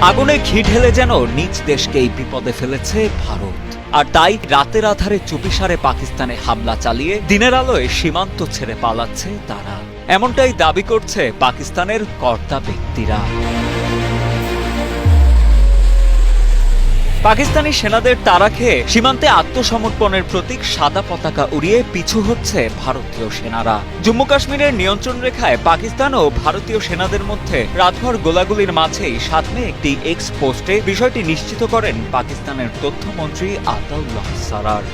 আগুনে ঘি ঢেলে যেন নিজ দেশকেই বিপদে ফেলেছে ভারত। আর তাই রাতের আধারে চুপিসারে পাকিস্তানে হামলা চালিয়ে দিনের আলোয় সীমান্ত ছেড়ে পালাচ্ছে তারা, এমনটাই দাবি করছে পাকিস্তানের কর্তা ব্যক্তিরা। পাকিস্তানি সেনাদের তাড়া খেয়ে সীমান্তে আত্মসমর্পণের প্রতীক সাদা পতাকা উড়িয়ে পিছু হচ্ছে ভারতীয় সেনারা। জম্মু কাশ্মীরের নিয়ন্ত্রণ রেখায় পাকিস্তান ও ভারতীয় সেনাদের মধ্যে রাতভর গোলাগুলির মাঝেই ৭ মে একটি এক্স পোস্টে বিষয়টি নিশ্চিত করেন পাকিস্তানের তথ্যমন্ত্রী আতাউল্লাহ সারার।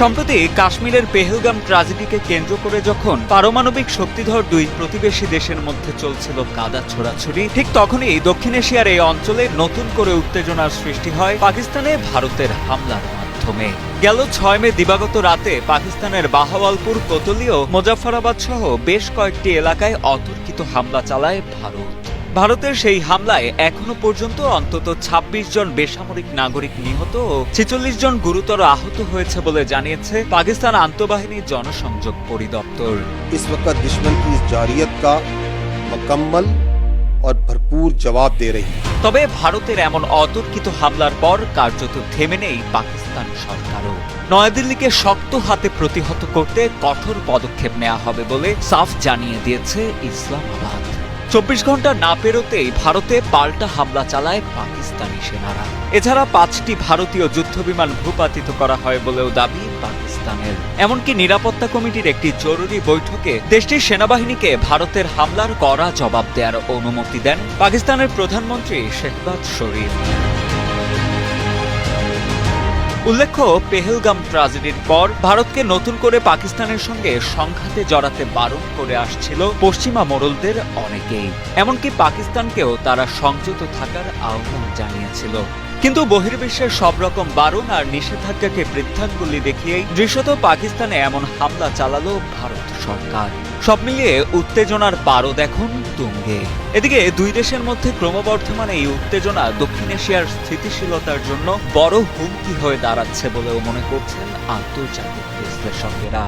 সম্প্রতি কাশ্মীরের পেহেলগাম ট্র্যাজেডিকে কেন্দ্র করে যখন পারমাণবিক শক্তিধর দুই প্রতিবেশী দেশের মধ্যে চলছিল কাদা ছোড়াছুড়ি, ঠিক তখনই দক্ষিণ এশিয়ার এই অঞ্চলে নতুন করে উত্তেজনার সৃষ্টি হয় পাকিস্তানে ভারতের হামলার মাধ্যমে। গেল ৬ মে দিবাগত রাতে পাকিস্তানের বাহাওয়ালপুর, কোতলি ও মুজাফফরাবাদ সহ বেশ কয়েকটি এলাকায় অতর্কিত হামলা চালায় ভারত। ভারতের সেই হামলায় এখনো পর্যন্ত অন্তত ২৬ জন বেসামরিক নাগরিক নিহত ও ৪৬ জন গুরুতর আহত হয়েছে বলে জানিয়েছে পাকিস্তান আন্তঃবাহিনী জনসংযোগ পরিদপ্তর। इस वक्त दुश्मन की इस जारियत का मुकम्मल और भरपूर जवाब दे रही है। তবে ভারতের এমন অতর্কিত হামলার পর কার্যত থেমে নেই পাকিস্তান সরকারও। নয়াদিল্লিকে শক্ত হাতে প্রতিহত করতে কঠোর পদক্ষেপ নেওয়া হবে বলে সাফ জানিয়ে দিয়েছে ইসলামাবাদ। ২৪ ঘন্টা না পেরোতেই ভারতে পাল্টা হামলা চালায় পাকিস্তানি সেনারা। এছাড়া ৫টি ভারতীয় যুদ্ধবিমান ভূপাতিত করা হয় বলেও দাবি পাকিস্তানের। এমনকি নিরাপত্তা কমিটির একটি জরুরি বৈঠকে দেশটির সেনাবাহিনীকে ভারতের হামলার কড়া জবাব দেওয়ার অনুমতি দেন পাকিস্তানের প্রধানমন্ত্রী শেহবাজ শরীফ। উল্লেখ্য, পেহেলগাম ট্র্যাজেডির পর ভারতকে নতুন করে পাকিস্তানের সঙ্গে সংঘাতে জড়াতে বারণ করে আসছিল পশ্চিমা মোড়লদের অনেকেই। এমনকি পাকিস্তানকেও তারা সংযত থাকার আহ্বান জানিয়েছিল। কিন্তু বহির্বিশ্বের সব রকম বারণ আর নিষেধাজ্ঞাকে বৃদ্ধাঙ্গুলি দেখিয়েই দৃশ্যত পাকিস্তানে এমন হামলা চালালো ভারত সরকার। সব মিলিয়ে উত্তেজনার পারদ এখন তুঙ্গে। এদিকে দুই দেশের মধ্যে ক্রমবর্ধমান এই উত্তেজনা দক্ষিণ এশিয়ার স্থিতিশীলতার জন্য বড় হুমকি হয়ে দাঁড়াচ্ছে বলেও মনে করছেন আন্তর্জাতিক বিশ্লেষকেরা।